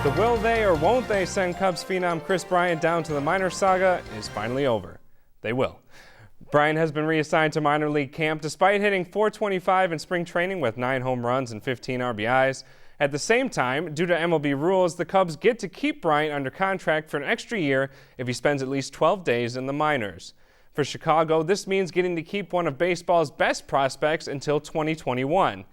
The will they or won't they send Cubs phenom Kris Bryant down to the minor saga is finally over. They will. Bryant has been reassigned to minor league camp despite hitting .425 in spring training with 9 home runs and 15 RBIs. At the same time, due to MLB rules, the Cubs get to keep Bryant under contract for an extra year if he spends at least 12 days in the minors. For Chicago, this means getting to keep one of baseball's best prospects until 2021.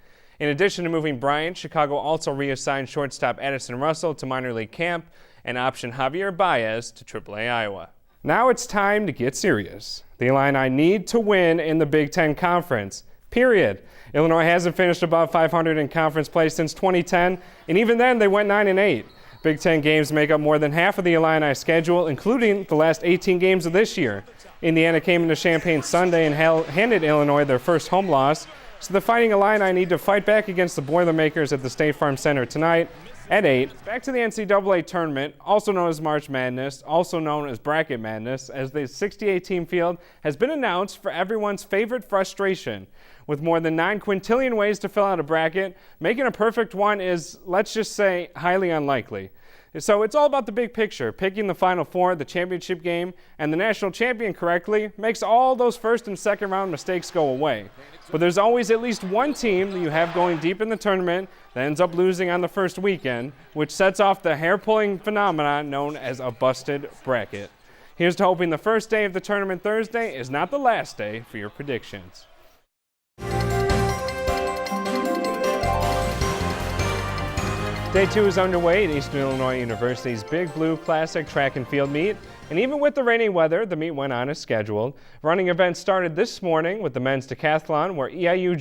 In addition to moving Bryant, Chicago also reassigned shortstop Addison Russell to minor league camp and optioned Javier Baez to AAA Iowa. Now it's time to get serious. The Illini need to win in the Big Ten Conference, period. Illinois hasn't finished above 500 in conference play since 2010, and even then they went 9-8. Big Ten games make up more than half of the Illini schedule, including the last 18 games of this year. Indiana came into Champaign Sunday and handed Illinois their first home loss. So the Fighting Illini need to fight back against the Boilermakers at the State Farm Center tonight at 8. Back to the NCAA tournament, also known as March Madness, also known as Bracket Madness, as the 68-team field has been announced for everyone's favorite frustration. With more than 9 quintillion ways to fill out a bracket, making a perfect one is, let's just say, highly unlikely. So it's all about the big picture. Picking the Final Four, the championship game, and the national champion correctly makes all those first and second round mistakes go away. But there's always at least one team that you have going deep in the tournament that ends up losing on the first weekend, which sets off the hair-pulling phenomenon known as a busted bracket. Here's to hoping the first day of the tournament Thursday is not the last day for your predictions. Day 2 is underway at Eastern Illinois University's Big Blue Classic track and field meet. And even with the rainy weather, the meet went on as scheduled. Running events started this morning with the men's decathlon, where EIU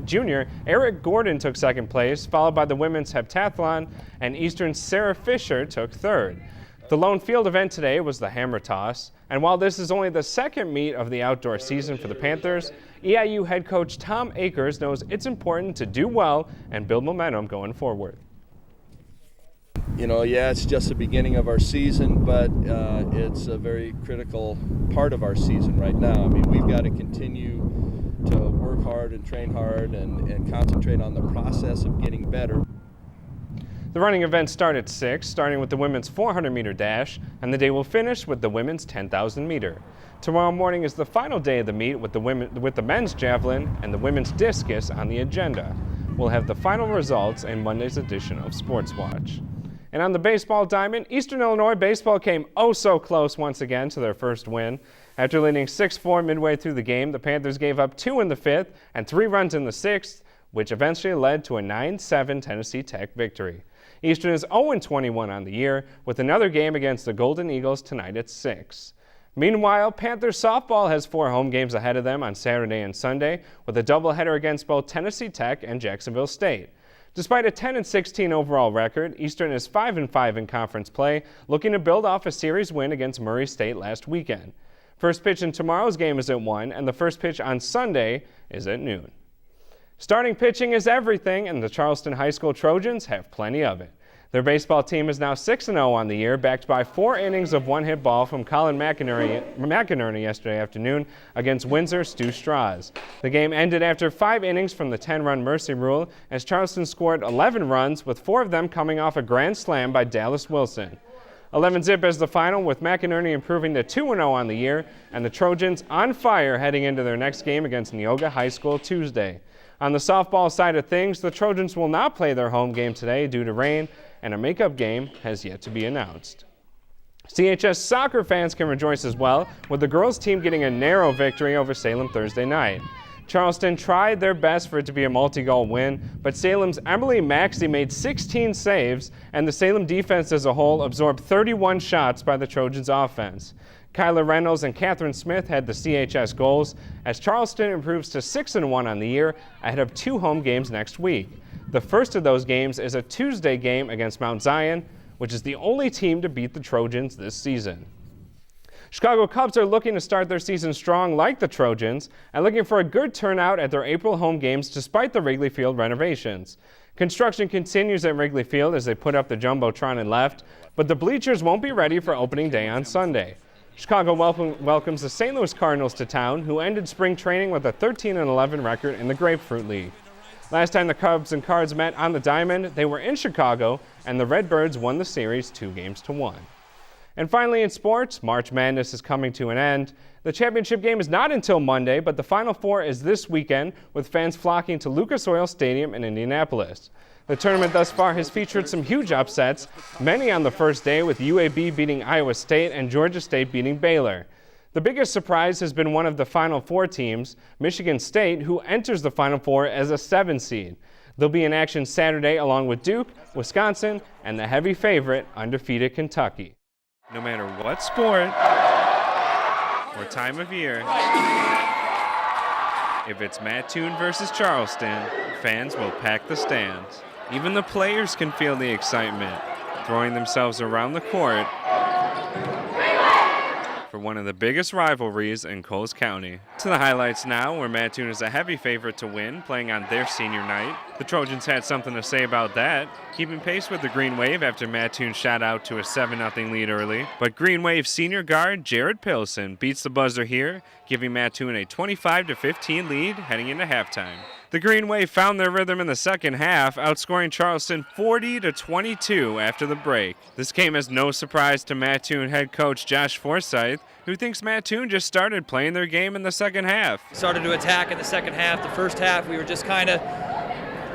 junior Eric Gordon took second place, followed by the women's heptathlon, and Eastern's Sarah Fisher took third. The lone field event today was the hammer toss. And while this is only the second meet of the outdoor season for the Panthers, EIU head coach Tom Akers knows it's important to do well and build momentum going forward. You know, yeah, it's just the beginning of our season, but it's a very critical part of our season right now. I mean, we've got to continue to work hard and train hard and concentrate on the process of getting better. The running events start at 6, starting with the women's 400-meter dash, and the day will finish with the women's 10,000-meter. Tomorrow morning is the final day of the meet with the men's javelin and the women's discus on the agenda. We'll have the final results in Monday's edition of Sports Watch. And on the baseball diamond, Eastern Illinois baseball came oh so close once again to their first win. After leading 6-4 midway through the game, the Panthers gave up 2 in the 5th and 3 runs in the 6th, which eventually led to a 9-7 Tennessee Tech victory. Eastern is 0-21 on the year, with another game against the Golden Eagles tonight at 6. Meanwhile, Panthers softball has 4 home games ahead of them on Saturday and Sunday, with a doubleheader against both Tennessee Tech and Jacksonville State. Despite a 10-16 overall record, Eastern is 5-5 in conference play, looking to build off a series win against Murray State last weekend. First pitch in tomorrow's game is at 1, and the first pitch on Sunday is at noon. Starting pitching is everything, and the Charleston High School Trojans have plenty of it. Their baseball team is now 6-0 on the year, backed by 4 innings of one-hit ball from Colin McInerney yesterday afternoon against Windsor Stu Strauss. The game ended after 5 innings from the 10-run mercy rule, as Charleston scored 11 runs, with 4 of them coming off a grand slam by Dallas Wilson. 11-zip is the final, with McInerney improving to 2-0 on the year, and the Trojans on fire heading into their next game against Neoga High School Tuesday. On the softball side of things, the Trojans will not play their home game today due to rain, and a makeup game has yet to be announced. CHS soccer fans can rejoice as well, with the girls' team getting a narrow victory over Salem Thursday night. Charleston tried their best for it to be a multi-goal win, but Salem's Emily Maxey made 16 saves, and the Salem defense as a whole absorbed 31 shots by the Trojans' offense. Kyla Reynolds and Catherine Smith had the CHS goals, as Charleston improves to 6-1 on the year ahead of 2 home games next week. The first of those games is a Tuesday game against Mount Zion, which is the only team to beat the Trojans this season. Chicago Cubs are looking to start their season strong like the Trojans and looking for a good turnout at their April home games despite the Wrigley Field renovations. Construction continues at Wrigley Field as they put up the Jumbotron and left, but the bleachers won't be ready for opening day on Sunday. Chicago welcomes the St. Louis Cardinals to town, who ended spring training with a 13-11 record in the Grapefruit League. Last time the Cubs and Cards met on the diamond, they were in Chicago, and the Redbirds won the series 2-1. And finally in sports, March Madness is coming to an end. The championship game is not until Monday, but the Final Four is this weekend, with fans flocking to Lucas Oil Stadium in Indianapolis. The tournament thus far has featured some huge upsets, many on the first day, with UAB beating Iowa State and Georgia State beating Baylor. The biggest surprise has been one of the Final Four teams, Michigan State, who enters the Final Four as a 7 seed. They'll be in action Saturday along with Duke, Wisconsin, and the heavy favorite, undefeated Kentucky. No matter what sport or time of year, if it's Mattoon versus Charleston, fans will pack the stands. Even the players can feel the excitement, throwing themselves around the court for one of the biggest rivalries in Coles County. To the highlights now, where Mattoon is a heavy favorite to win, playing on their senior night. The Trojans had something to say about that, keeping pace with the Green Wave after Mattoon shot out to a 7-0 lead early. But Green Wave senior guard Jared Pilson beats the buzzer here, giving Mattoon a 25-15 lead heading into halftime. The Green Wave found their rhythm in the second half, outscoring Charleston 40-22 after the break. This came as no surprise to Mattoon head coach Josh Forsyth, who thinks Mattoon just started playing their game in the second half. Started to attack in the second half. The first half we were just kind of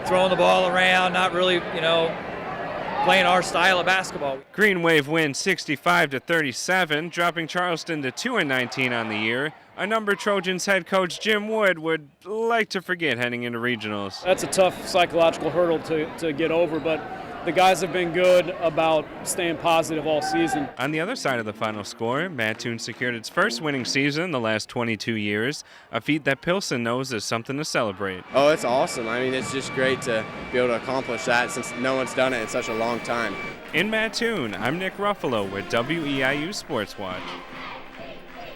throwing the ball around, not really, playing our style of basketball. Green Wave wins 65-37, dropping Charleston to 2-19 on the year, a number Trojans head coach Jim Wood would like to forget heading into regionals. That's a tough psychological hurdle to get over, but the guys have been good about staying positive all season. On the other side of the final score, Mattoon secured its first winning season in the last 22 years, a feat that Pilson knows is something to celebrate. Oh, it's awesome. I mean, it's just great to be able to accomplish that since no one's done it in such a long time. In Mattoon, I'm Nick Ruffolo with WEIU Sports Watch.